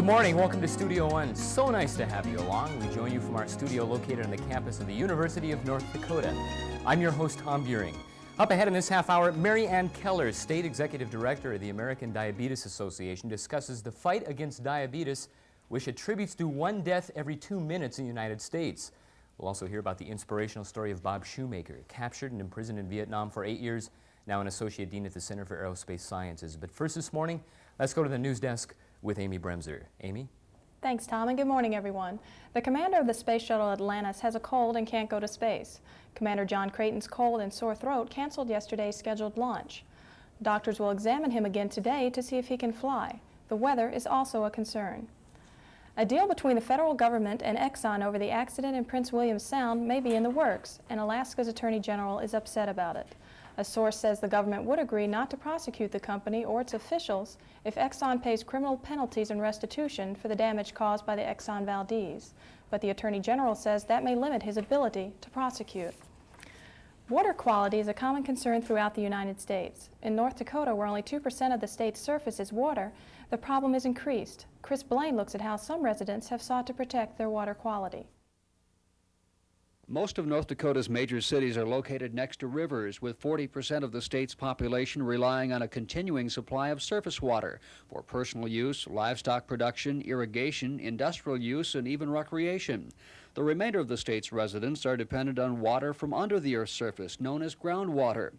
morning. Welcome to Studio One. So nice to have you along. We join you from our studio located on the campus of the University of North Dakota. I'm your host, Tom Buring. Up ahead in this half hour, MaryAnn Keller, State Executive Director of the American Diabetes Association, discusses the fight against diabetes, which attributes to one death every 2 minutes in the United States. We'll also hear about the inspirational story of Bob Schumaker, captured and imprisoned in Vietnam for 8 years, now an Associate Dean at the Center for Aerospace Sciences. But first this morning, let's go to the news desk with Amy Bremser. Amy? Thanks, Tom, and good morning, everyone. The commander of the Space Shuttle Atlantis has a cold and can't go to space. Commander John Creighton's cold and sore throat canceled yesterday's scheduled launch. Doctors will examine him again today to see if he can fly. The weather is also a concern. A deal between the federal government and Exxon over the accident in Prince William Sound may be in the works, and Alaska's Attorney General is upset about it. A source says the government would agree not to prosecute the company or its officials if Exxon pays criminal penalties and restitution for the damage caused by the Exxon Valdez. But the Attorney General says that may limit his ability to prosecute. Water quality is a common concern throughout the United States. In North Dakota, where only 2% of the state's surface is water, the problem is increased. Chris Blaine looks at how some residents have sought to protect their water quality. Most of North Dakota's major cities are located next to rivers, with 40% of the state's population relying on a continuing supply of surface water for personal use, livestock production, irrigation, industrial use, and even recreation. The remainder of the state's residents are dependent on water from under the Earth's surface, known as groundwater.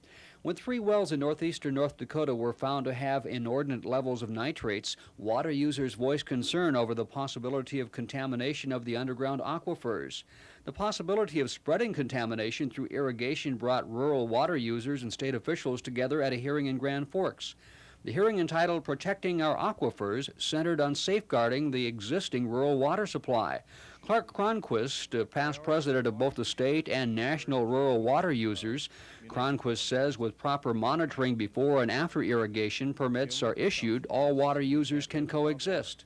When 3 wells in northeastern North Dakota were found to have inordinate levels of nitrates, water users voiced concern over the possibility of contamination of the underground aquifers. The possibility of spreading contamination through irrigation brought rural water users and state officials together at a hearing in Grand Forks. The hearing, entitled Protecting Our Aquifers, centered on safeguarding the existing rural water supply. Clark Cronquist, past president of both the state and national rural water users, Cronquist says with proper monitoring before and after irrigation permits are issued, all water users can coexist.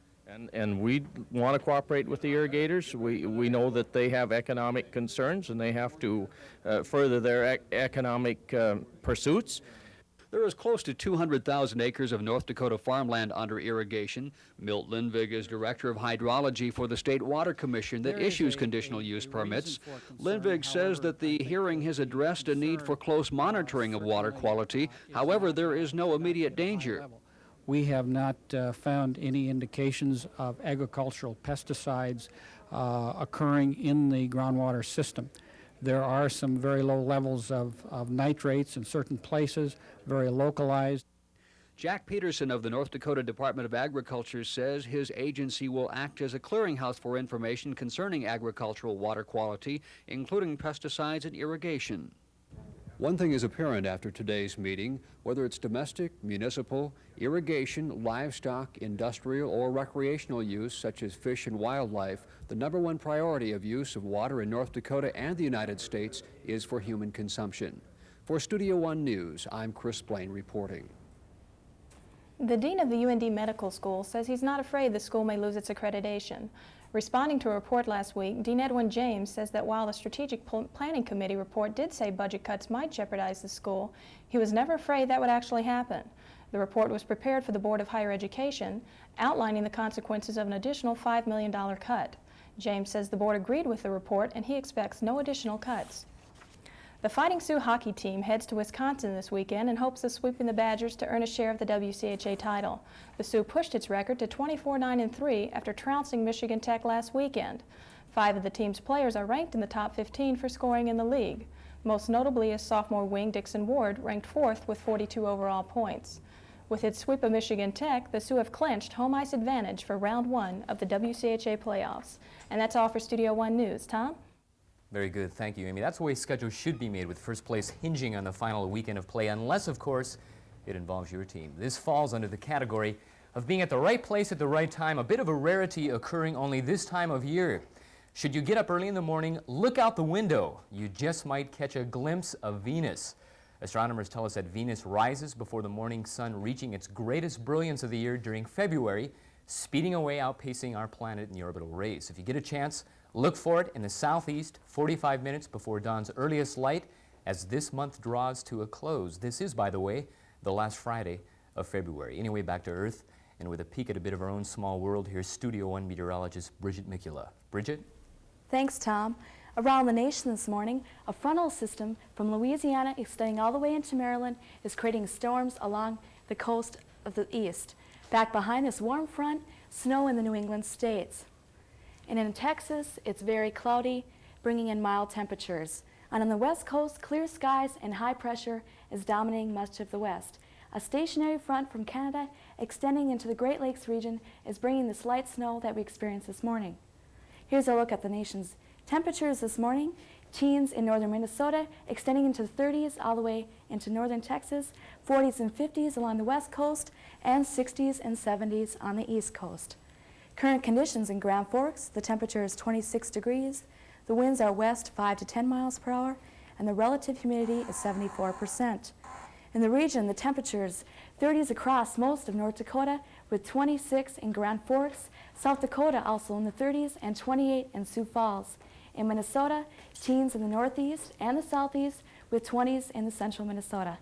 And we want to cooperate with the irrigators. We know that they have economic concerns and they have to further their economic pursuits. There is close to 200,000 acres of North Dakota farmland under irrigation. Milt Lindvig is director of hydrology for the State Water Commission that issues conditional use permits. Lindvig says that the hearing has addressed a need for close monitoring of water quality. However, there is no immediate danger. We have not found any indications of agricultural pesticides occurring in the groundwater system. There are some very low levels of nitrates in certain places, very localized. Jack Peterson of the North Dakota Department of Agriculture says his agency will act as a clearinghouse for information concerning agricultural water quality, including pesticides and irrigation. One thing is apparent after today's meeting: whether it's domestic, municipal, irrigation, livestock, industrial, or recreational use, such as fish and wildlife, the #1 priority of use of water in North Dakota and the United States is for human consumption. For Studio One News, I'm Chris Blaine reporting. The dean of the UND Medical School says he's not afraid the school may lose its accreditation. Responding to a report last week, Dean Edwin James says that while the Strategic Planning Committee report did say budget cuts might jeopardize the school, he was never afraid that would actually happen. The report was prepared for the Board of Higher Education, outlining the consequences of an additional $5 million cut. James says the board agreed with the report and he expects no additional cuts. The Fighting Sioux hockey team heads to Wisconsin this weekend in hopes of sweeping the Badgers to earn a share of the WCHA title. The Sioux pushed its record to 24-9-3 after trouncing Michigan Tech last weekend. 5 of the team's players are ranked in the top 15 for scoring in the league. Most notably is sophomore wing Dixon Ward, ranked 4th with 42 overall points. With its sweep of Michigan Tech, the Sioux have clinched home ice advantage for round 1 of the WCHA playoffs. And that's all for Studio One News. Tom? Very good. Thank you, Amy. That's the way schedules should be made, with first place hinging on the final weekend of play, unless, of course, it involves your team. This falls under the category of being at the right place at the right time, a bit of a rarity occurring only this time of year. Should you get up early in the morning, look out the window. You just might catch a glimpse of Venus. Astronomers tell us that Venus rises before the morning sun, reaching its greatest brilliance of the year during February, speeding away, outpacing our planet in the orbital race. If you get a chance, look for it in the southeast 45 minutes before dawn's earliest light as this month draws to a close. This is, by the way, the last Friday of February. Anyway, back to Earth. And with a peek at a bit of our own small world, here's Studio One meteorologist Bridget Mikula. Bridget? Thanks, Tom. Around the nation this morning, a frontal system from Louisiana extending all the way into Maryland is creating storms along the coast of the east. Back behind this warm front, snow in the New England states. And in Texas, it's very cloudy, bringing in mild temperatures. And on the west coast, clear skies and high pressure is dominating much of the west. A stationary front from Canada extending into the Great Lakes region is bringing this light snow that we experienced this morning. Here's a look at the nation's temperatures this morning. Teens in northern Minnesota extending into the 30s all the way into northern Texas, 40s and 50s along the west coast, and 60s and 70s on the east coast. Current conditions in Grand Forks, the temperature is 26 degrees, the winds are west 5 to 10 miles per hour, and the relative humidity is 74%. In the region, the temperature is 30s across most of North Dakota, with 26 in Grand Forks, South Dakota also in the 30s, and 28 in Sioux Falls. In Minnesota, teens in the northeast and the southeast, with 20s in the central Minnesota.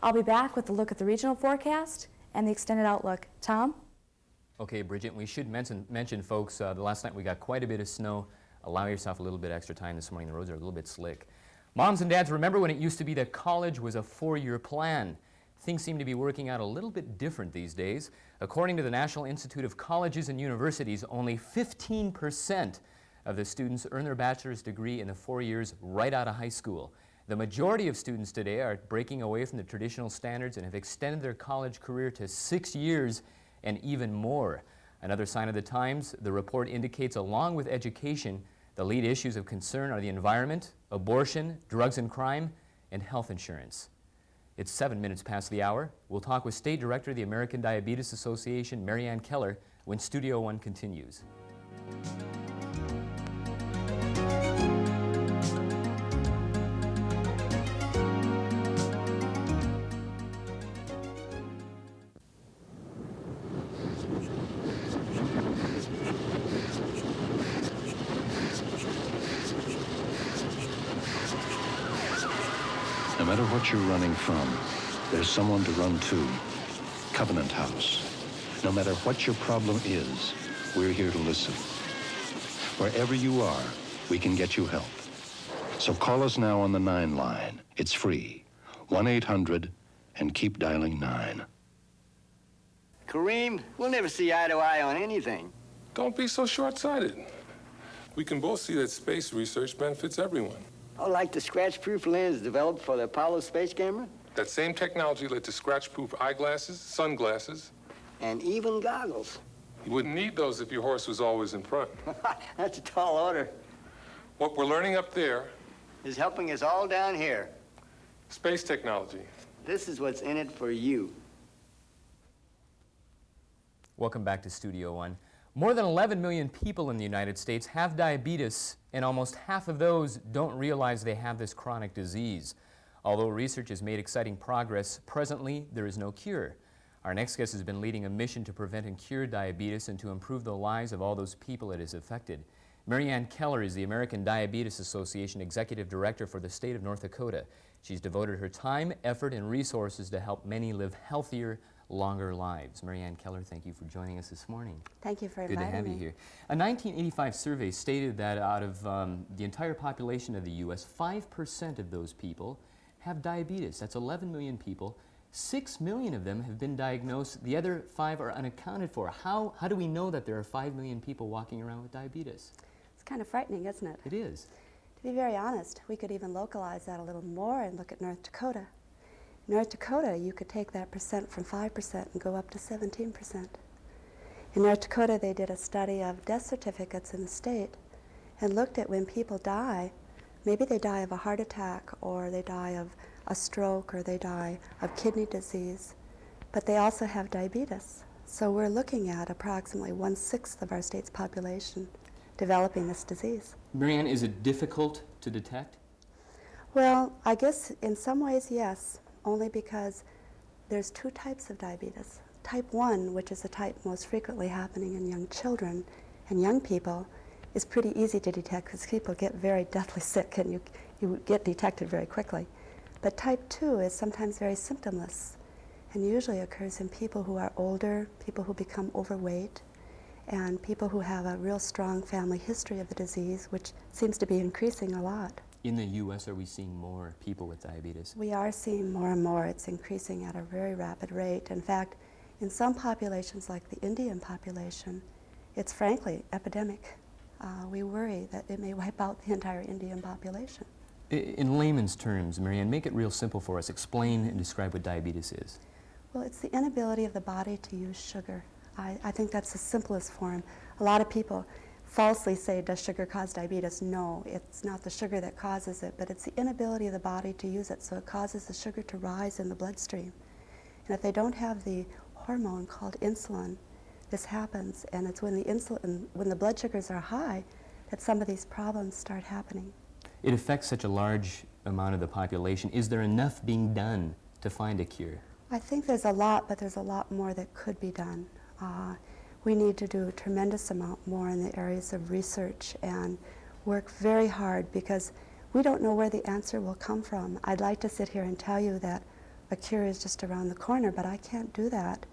I'll be back with a look at the regional forecast and the extended outlook. Tom? Okay, Bridget, we should mention folks, the last night we got quite a bit of snow. Allow yourself a little bit extra time this morning. The roads are a little bit slick. Moms and dads, remember when it used to be that college was a 4-year plan? Things seem to be working out a little bit different these days. According to the National Institute of Colleges and Universities, only 15% of the students earn their bachelor's degree in the 4 years right out of high school. The majority of students today are breaking away from the traditional standards and have extended their college career to 6 years and even more. Another sign of the times, the report indicates along with education, the lead issues of concern are the environment, abortion, drugs and crime, and health insurance. It's 7 minutes past the hour. We'll talk with State Director of the American Diabetes Association, MaryAnn Keller, when Studio One continues. No matter what you're running from, there's someone to run to. Covenant House. No matter what your problem is, we're here to listen. Wherever you are, we can get you help. So call us now on the 9 line. It's free. 1-800 and keep dialing 9. Kareem, we'll never see eye to eye on anything. Don't be so short-sighted. We can both see that space research benefits everyone. Oh, like the scratch-proof lens developed for the Apollo space camera? That same technology led to scratch-proof eyeglasses, sunglasses. And even goggles. You wouldn't need those if your horse was always in front. That's a tall order. What we're learning up there Is helping us all down here. space technology. This is what's in it for you. Welcome back to Studio One. More than 11 million people in the United States have diabetes, and almost half of those don't realize they have this chronic disease. Although research has made exciting progress, presently there is no cure. Our next guest has been leading a mission to prevent and cure diabetes and to improve the lives of all those people it has affected. MaryAnn Keller is the American Diabetes Association Executive Director for the state of North Dakota. She's devoted her time, effort, and resources to help many live healthier, longer lives. MaryAnn Keller, thank you for joining us this morning. Thank you for Good inviting to have me. you here. A 1985 survey stated that out of the entire population of the U.S., 5% of those people have diabetes. That's 11 million people. 6 million of them have been diagnosed. The other 5 are unaccounted for. How do we know that there are 5 million people walking around with diabetes? It's kind of frightening, isn't it? It is. To be very honest, we could even localize that a little more and look at North Dakota. In North Dakota, you could take that percent from 5% and go up to 17%. In North Dakota, they did a study of death certificates in the state and looked at when people die, maybe they die of a heart attack or they die of a stroke or they die of kidney disease, but they also have diabetes. So we're looking at approximately 1/6 of our state's population developing this disease. MaryAnn, is it difficult to detect? Well, I guess in some ways, yes, only because there's 2 types of diabetes. Type 1, which is the type most frequently happening in young children and young people, is pretty easy to detect because people get very deathly sick and you get detected very quickly. But type 2 is sometimes very symptomless, and usually occurs in people who are older, people who become overweight, and people who have a real strong family history of the disease, which seems to be increasing a lot. In the U.S., are we seeing more people with diabetes? We are seeing more and more. It's increasing at a very rapid rate. In fact, in some populations, like the Indian population, it's frankly epidemic. We worry that it may wipe out the entire Indian population. In layman's terms, MaryAnn, make it real simple for us. Explain and describe what diabetes is. Well, it's the inability of the body to use sugar. I think that's the simplest form. A lot of people falsely say, does sugar cause diabetes? No, it's not the sugar that causes it, but it's the inability of the body to use it, so it causes the sugar to rise in the bloodstream. And if they don't have the hormone called insulin, this happens, and it's when the blood sugars are high that some of these problems start happening. It affects such a large amount of the population. Is there enough being done to find a cure? I think there's a lot, but there's a lot more that could be done. We need to do a tremendous amount more in the areas of research and work very hard, because we don't know where the answer will come from. I'd like to sit here and tell you that a cure is just around the corner, but I can't do that.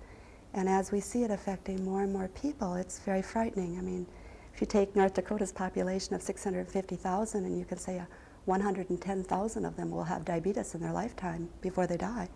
And as we see it affecting more and more people, it's very frightening. I mean, if you take North Dakota's population of 650,000 and you can say 110,000 of them will have diabetes in their lifetime before they die,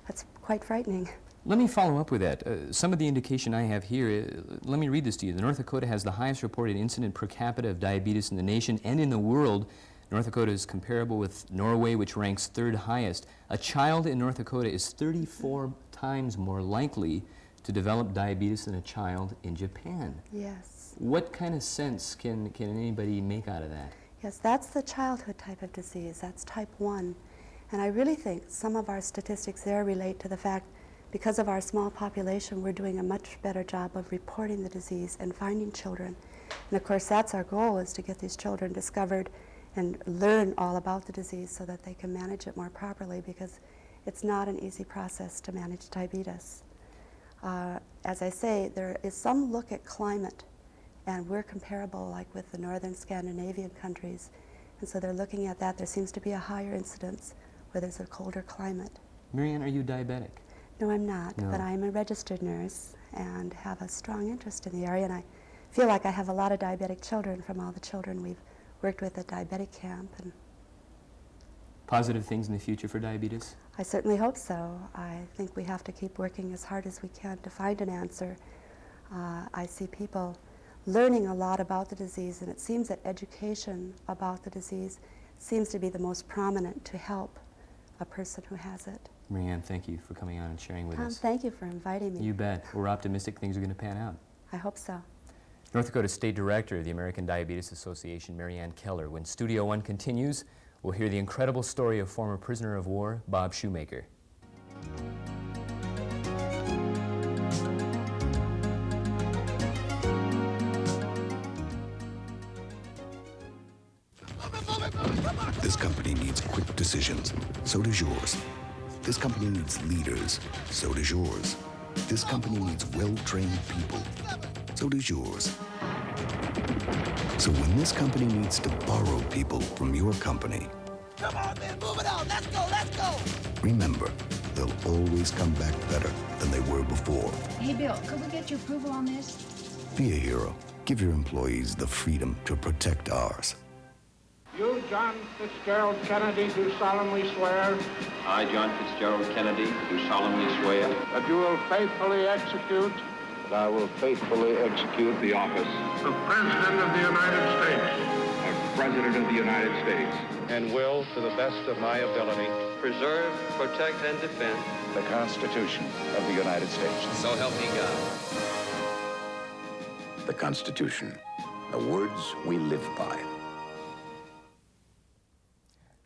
that's quite frightening. Let me follow up with that. Some of the indication I have here, let me read this to you. North Dakota has the highest reported incident per capita of diabetes in the nation and in the world. North Dakota is comparable with Norway, which ranks third highest. A child in North Dakota is 34 times more likely to develop diabetes than a child in Japan. Yes. What kind of sense can anybody make out of that? Yes, that's the childhood type of disease. That's type 1. And I really think some of our statistics there relate to the fact, because of our small population, we're doing a much better job of reporting the disease and finding children. And of course, that's our goal, is to get these children discovered and learn all about the disease so that they can manage it more properly, because it's not an easy process to manage diabetes. As I say, there is some look at climate, and we're comparable like with the northern Scandinavian countries. And so they're looking at that. There seems to be a higher incidence where there's a colder climate. MaryAnn, are you diabetic? No, I'm not, No. but I'm a registered nurse and have a strong interest in the area, and I feel like I have a lot of diabetic children from all the children we've worked with at diabetic camp. And Positive things in the future for diabetes? I certainly hope so. I think we have to keep working as hard as we can to find an answer. I see people learning a lot about the disease, and it seems that education about the disease seems to be the most prominent to help a person who has it. MaryAnn, thank you for coming on and sharing with Tom, us. thank you for inviting me. You bet. We're optimistic things are going to pan out. I hope so. North Dakota State Director of the American Diabetes Association, MaryAnn Keller. When Studio One continues, we'll hear the incredible story of former prisoner of war, Bob Schumaker. This company needs quick decisions. So does yours. This company needs leaders. So does yours. This company needs well-trained people. So does yours. So when this company needs to borrow people from your company, come on, man, move it on. Let's go, let's go. remember, they'll always come back better than they were before. Hey, Bill, could we get your approval on this? Be a hero. Give your employees the freedom to protect ours. You, John Fitzgerald Kennedy, do solemnly swear. I, John Fitzgerald Kennedy, do solemnly swear. That you will faithfully execute. That I will faithfully execute the office of President of the United States. of President of the United States. And will, to the best of my ability, preserve, protect, and defend the Constitution of the United States. So help me God. The Constitution. The words we live by.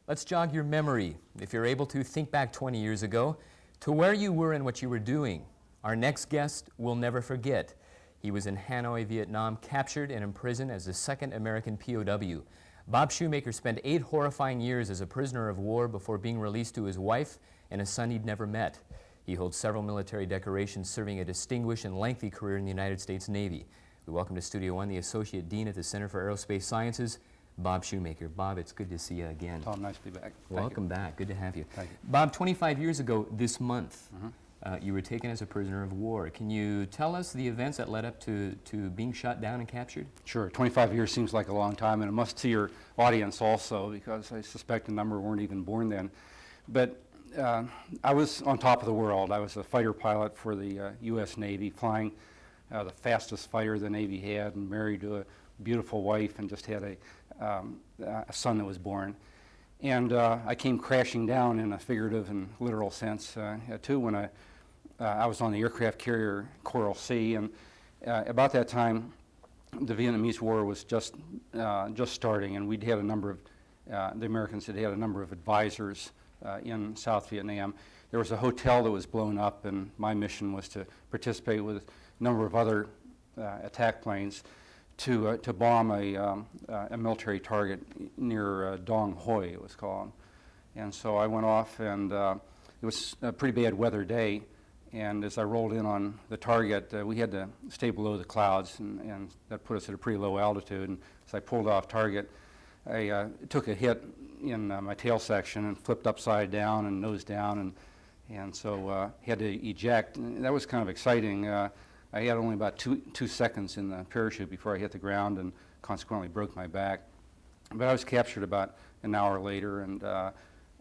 Let's jog your memory, if you're able to, think back 20 years ago to where you were and what you were doing. Our next guest will never forget. He was in Hanoi, Vietnam, captured and imprisoned as the second American POW. Bob Schumaker spent 8 horrifying years as a prisoner of war before being released to his wife and a son he'd never met. He holds several military decorations, serving a distinguished and lengthy career in the United States Navy. We welcome to Studio One the Associate Dean at the Center for Aerospace Sciences, Bob Schumaker. Bob, it's good to see you again. Tom, nice to be back. Welcome back. Good to have you. Thank you. Bob, 25 years ago this month, you were taken as a prisoner of war. Can you tell us the events that led up to being shot down and captured? Sure. 25 years seems like a long time, and it must to your audience also, because I suspect a number weren't even born then. But I was on top of the world. I was a fighter pilot for the U.S. Navy, flying the fastest fighter the Navy had, and married to a beautiful wife, and just had a son that was born. And I came crashing down in a figurative and literal sense too when I was on the aircraft carrier Coral Sea, and about that time the Vietnamese War was just starting, and we'd had a number of the Americans had had a number of advisors in South Vietnam. There was a hotel that was blown up, and my mission was to participate with a number of other attack planes to bomb a military target near Dong Hoi, it was called. And so I went off, and it was a pretty bad weather day, and as I rolled in on the target, we had to stay below the clouds, and that put us at a pretty low altitude. And as I pulled off target, I took a hit in my tail section and flipped upside down and nose down, and so had to eject. And that was kind of exciting. I had only about two seconds in the parachute before I hit the ground, and consequently broke my back. But I was captured about an hour later, and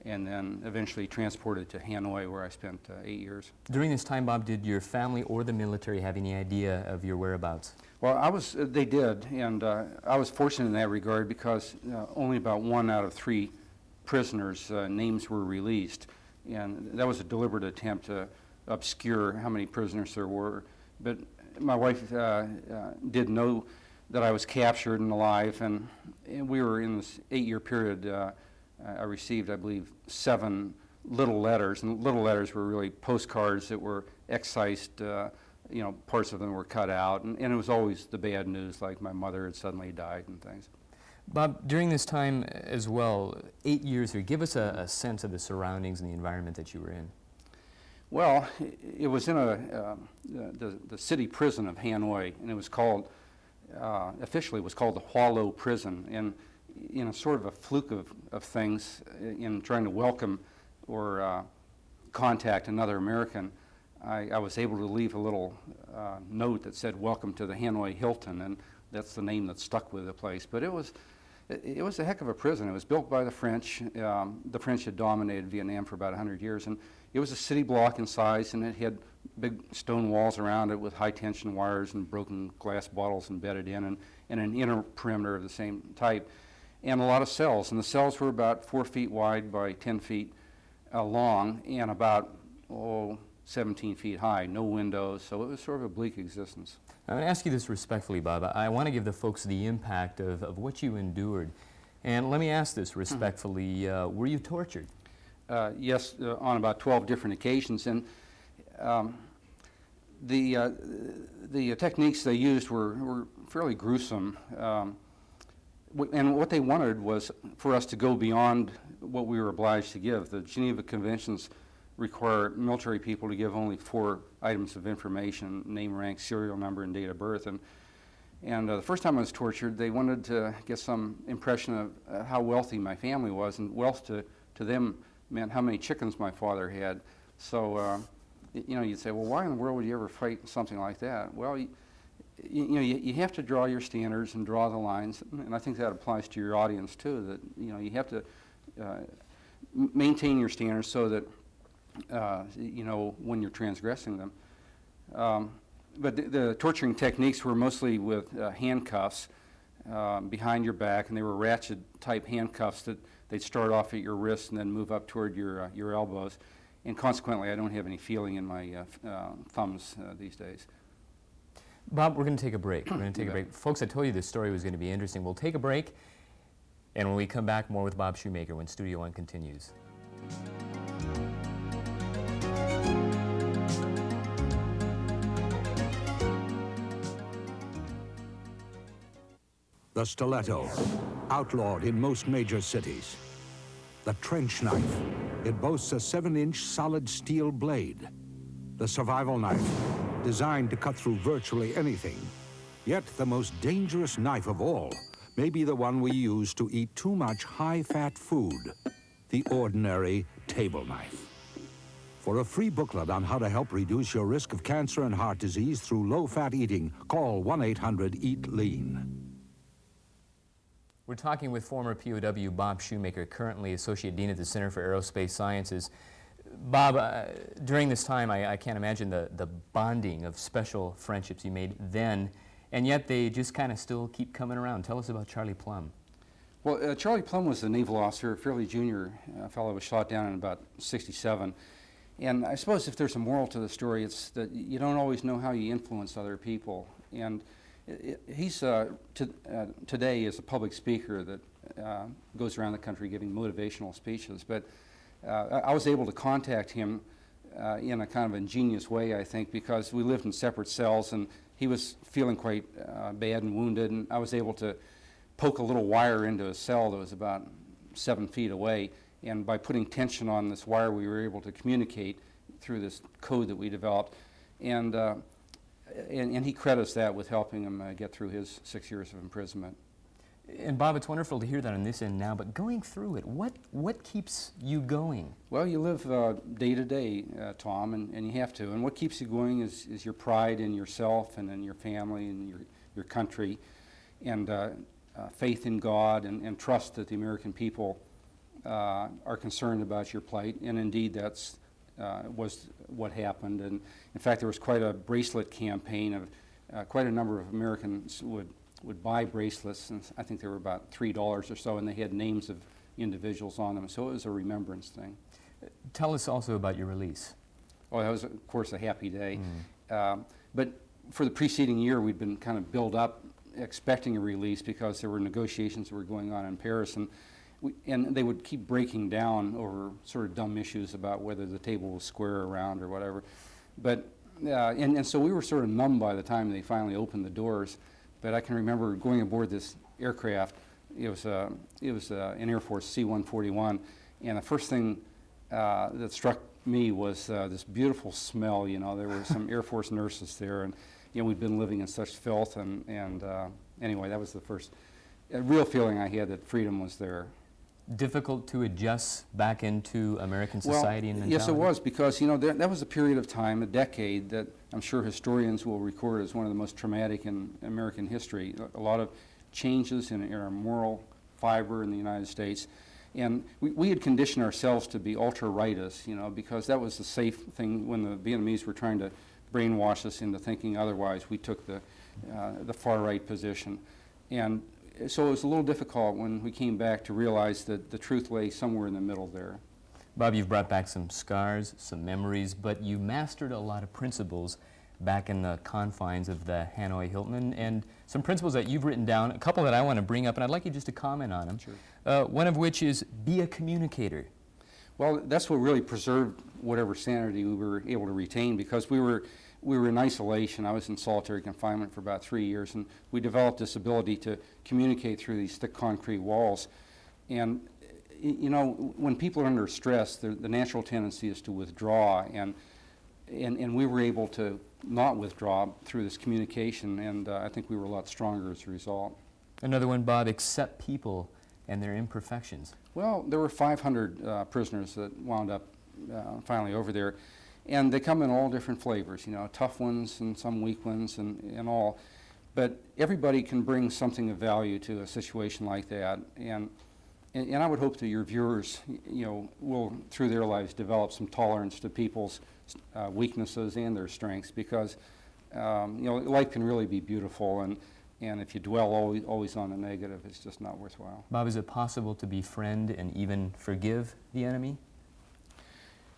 then eventually transported to Hanoi, where I spent 8 years. During this time, Bob, did your family or the military have any idea of your whereabouts? Well, they did, and I was fortunate in that regard, because only about 1 out of 3 prisoners' names were released, and that was a deliberate attempt to obscure how many prisoners there were. But my wife did know that I was captured and alive, and we were in this 8-year period. I received, I believe, 7 little letters, and little letters were really postcards that were excised. Parts of them were cut out, and it was always the bad news, like my mother had suddenly died and things. Bob, during this time as well, 8 years here, give us a sense of the surroundings and the environment that you were in. Well, it was in the city prison of Hanoi, and it was called, officially it was called the Hoa Lo prison. And in a sort of a fluke of things, in trying to welcome or contact another American, I was able to leave a little note that said, "Welcome to the Hanoi Hilton," and that's the name that stuck with the place. But it was a heck of a prison. It was built by the French. The French had dominated Vietnam for about 100 years, and it was a city block in size, and it had big stone walls around it with high-tension wires and broken glass bottles embedded in, and an inner perimeter of the same type, and a lot of cells. And the cells were about 4 feet wide by 10 feet long, and about 17 feet high, no windows, so it was sort of a bleak existence. I'm going to ask you this respectfully, Bob. I want to give the folks the impact of what you endured. And let me ask this respectfully, were you tortured? Yes, on about 12 different occasions, and the techniques they used were fairly gruesome. And what they wanted was for us to go beyond what we were obliged to give. The Geneva Conventions require military people to give only 4 items of information: name, rank, serial number, and date of birth. And the first time I was tortured, they wanted to get some impression of how wealthy my family was, and wealth to them meant how many chickens my father had. So, you'd say, well, why in the world would you ever fight something like that? Well, you have to draw your standards and draw the lines, and I think that applies to your audience too, that you have to maintain your standards so that when you're transgressing them. But the torturing techniques were mostly with handcuffs behind your back, and they were ratchet-type handcuffs that they'd start off at your wrists and then move up toward your elbows. And consequently, I don't have any feeling in my thumbs these days. Bob, we're going to take a break. We're going to take a break. Folks, I told you this story was going to be interesting. We'll take a break, and when we come back, more with Bob Schumaker when Studio One continues. The stiletto, outlawed in most major cities. The trench knife, it boasts a 7-inch solid steel blade. The survival knife, designed to cut through virtually anything. Yet the most dangerous knife of all may be the one we use to eat too much high-fat food, the ordinary table knife. For a free booklet on how to help reduce your risk of cancer and heart disease through low-fat eating, call 1-800-EAT-LEAN. We're talking with former POW Bob Schumaker, currently Associate Dean at the Center for Aerospace Sciences. Bob, during this time, I can't imagine the bonding of special friendships you made then, and yet they just kind of still keep coming around. Tell us about Charlie Plum. Well, Charlie Plum was a naval officer, a fairly junior fellow, was shot down in about '67. And I suppose if there's a moral to the story, it's that you don't always know how you influence other people. And he's today is a public speaker that goes around the country giving motivational speeches. But I was able to contact him in a kind of ingenious way, I think, because we lived in separate cells, and he was feeling quite bad and wounded, and I was able to poke a little wire into a cell that was about 7 feet away. And by putting tension on this wire, we were able to communicate through this code that we developed. And he credits that with helping him get through his 6 years of imprisonment. And Bob, it's wonderful to hear that on this end now, but going through it, what keeps you going? Well, you live day to day, Tom, and you have to. And what keeps you going is your pride in yourself and in your family and your country, and faith in God and trust that the American people are concerned about your plight, and indeed that's was what happened. And in fact, there was quite a bracelet campaign of quite a number of Americans would buy bracelets, and I think they were about $3 or so, and they had names of individuals on them, so it was a remembrance thing. Tell us also about your release. Oh, that was, of course, a happy day. But for the preceding year, we'd been kind of built up expecting a release because there were negotiations that were going on in Paris, and they would keep breaking down over sort of dumb issues about whether the table was square or round or whatever. But and so we were sort of numb by the time they finally opened the doors. But I can remember going aboard this aircraft. It was an Air Force C-141, and the first thing that struck me was this beautiful smell. You know, there were some Air Force nurses there, and you know, we'd been living in such filth. And anyway, that was the first real feeling I had that freedom was there. Difficult to adjust back into American society and mentality? Yes, it was, because you know that was a period of time, a decade, that I'm sure historians will record as one of the most traumatic in American history. A lot of changes in our moral fiber in the United States, and we had conditioned ourselves to be ultra-rightists, you know, because that was the safe thing. When the Vietnamese were trying to brainwash us into thinking otherwise, we took the far-right position. And so it was a little difficult when we came back to realize that the truth lay somewhere in the middle there. Bob, you've brought back some scars, some memories, but you mastered a lot of principles back in the confines of the Hanoi Hilton, and some principles that you've written down, a couple that I want to bring up, and I'd like you just to comment on them. Sure. One of which is be a communicator. Well, that's what really preserved whatever sanity we were able to retain, because we were in isolation. I was in solitary confinement for about 3 years, and we developed this ability to communicate through these thick concrete walls. And you know, when people are under stress, the natural tendency is to withdraw, and we were able to not withdraw through this communication, and I think we were a lot stronger as a result. Another one, Bob, accept people and their imperfections. Well, there were 500 prisoners that wound up finally over there. And they come in all different flavors, you know, tough ones and some weak ones and all. But everybody can bring something of value to a situation like that. And I would hope that your viewers, you know, will, through their lives, develop some tolerance to people's weaknesses and their strengths, because, you know, life can really be beautiful. And if you dwell always on the negative, it's just not worthwhile. Bob, is it possible to befriend and even forgive the enemy?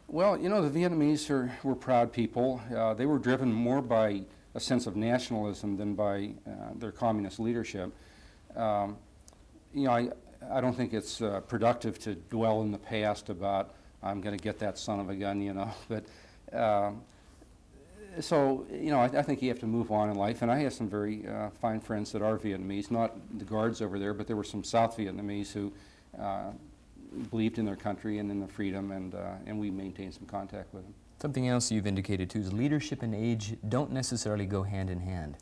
Well, you know, the Vietnamese were proud people. They were driven more by a sense of nationalism than by their communist leadership. You know, I don't think it's productive to dwell in the past about, I'm going to get that son of a gun, you know. But so, you know, I think you have to move on in life. And I have some very fine friends that are Vietnamese, not the guards over there, but there were some South Vietnamese who believed in their country and in their freedom, and we maintained some contact with them. Something else you've indicated too is leadership and age don't necessarily go hand in hand.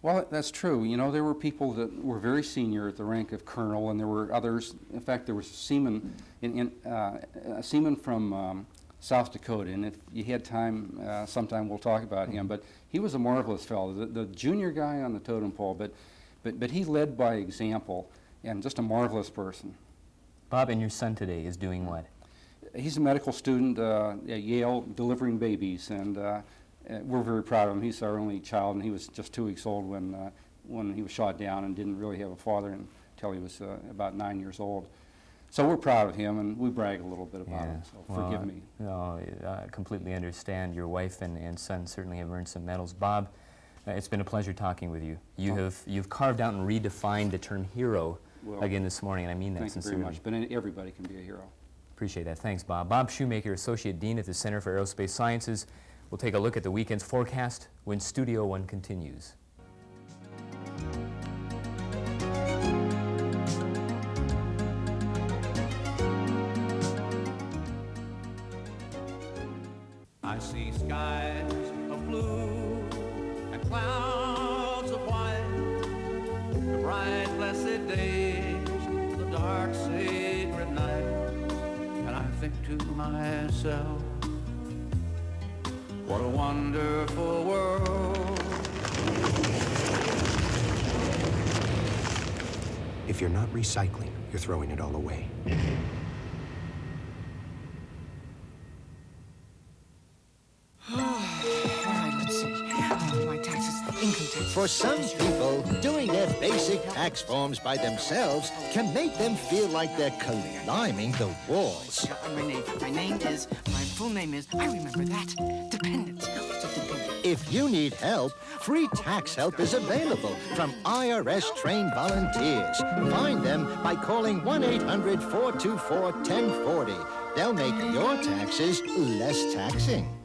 Well, that's true. You know, there were people that were very senior at the rank of colonel, and there were others. In fact, there was a seaman, a seaman from South Dakota, and if you had time, sometime we'll talk about him. But he was a marvelous fellow, the junior guy on the totem pole, but he led by example, and just a marvelous person. Bob, and your son today is doing what? He's a medical student at Yale, delivering babies, and we're very proud of him. He's our only child, and he was just 2 weeks old when he was shot down and didn't really have a father until he was about 9 years old. So we're proud of him, and we brag a little bit about him, so forgive me. No, I completely understand. Your wife and son certainly have earned some medals. Bob, it's been a pleasure talking with you. You've carved out and redefined the term hero again this morning, and I mean that sincerely. Thank you very much, but everybody can be a hero. Appreciate that. Thanks, Bob. Bob Schumaker, Associate Dean at the Center for Aerospace Sciences. We'll take a look at the weekend's forecast when Studio One continues. I see skies of blue and clouds of white, the bright blessed days, the dark sacred night, and I think to myself, what a wonderful world. If you're not recycling, you're throwing it all away. For some people, doing their basic tax forms by themselves can make them feel like they're climbing the walls. My full name is, I remember that, Dependent. If you need help, free tax help is available from IRS-trained volunteers. Find them by calling 1-800-424-1040. They'll make your taxes less taxing.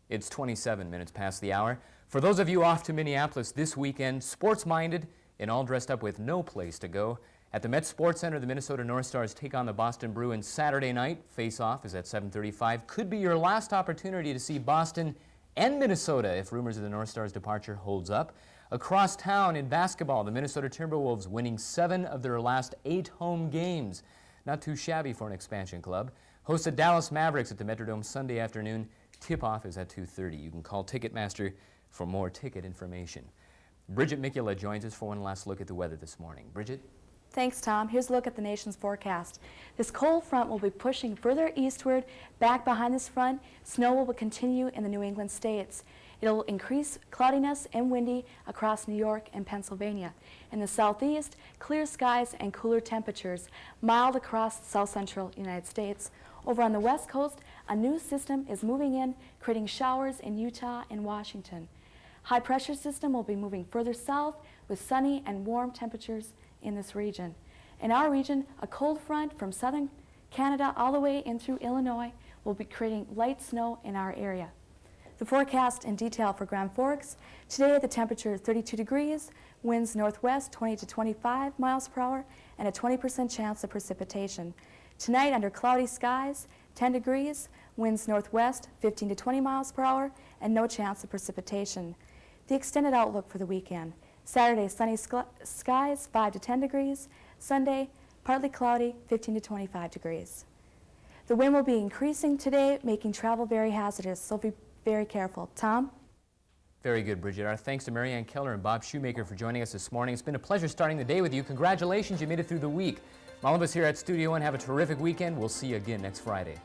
It's 27 minutes past the hour. For those of you off to Minneapolis this weekend, sports-minded and all dressed up with no place to go, at the Met Sports Center, the Minnesota North Stars take on the Boston Bruins Saturday night. Face-off is at 7:35. Could be your last opportunity to see Boston and Minnesota if rumors of the North Stars' departure holds up. Across town in basketball, the Minnesota Timberwolves winning 7 of their last 8 home games. Not too shabby for an expansion club. Host the Dallas Mavericks at the Metrodome Sunday afternoon. Tip-off is at 2:30. You can call Ticketmaster for more ticket information. Bridget Mikula joins us for one last look at the weather this morning. Bridget? Thanks, Tom. Here's a look at the nation's forecast. This cold front will be pushing further eastward. Back behind this front, snow will continue in the New England states. It'll increase cloudiness and windy across New York and Pennsylvania. In the southeast, clear skies and cooler temperatures, mild across the south central United States. Over on the west coast, a new system is moving in, creating showers in Utah and Washington. High pressure system will be moving further south with sunny and warm temperatures in this region. In our region, a cold front from southern Canada all the way in through Illinois will be creating light snow in our area. The forecast in detail for Grand Forks. Today the temperature is 32 degrees, winds northwest 20 to 25 miles per hour, and a 20% chance of precipitation. Tonight under cloudy skies, 10 degrees, winds northwest 15 to 20 miles per hour, and no chance of precipitation. The extended outlook for the weekend. Saturday, sunny skies, 5 to 10 degrees. Sunday, partly cloudy, 15 to 25 degrees. The wind will be increasing today, making travel very hazardous, so be very careful. Tom? Very good, Bridget. Our thanks to MaryAnn Keller and Bob Schumaker for joining us this morning. It's been a pleasure starting the day with you. Congratulations, you made it through the week. All of us here at Studio One have a terrific weekend. We'll see you again next Friday.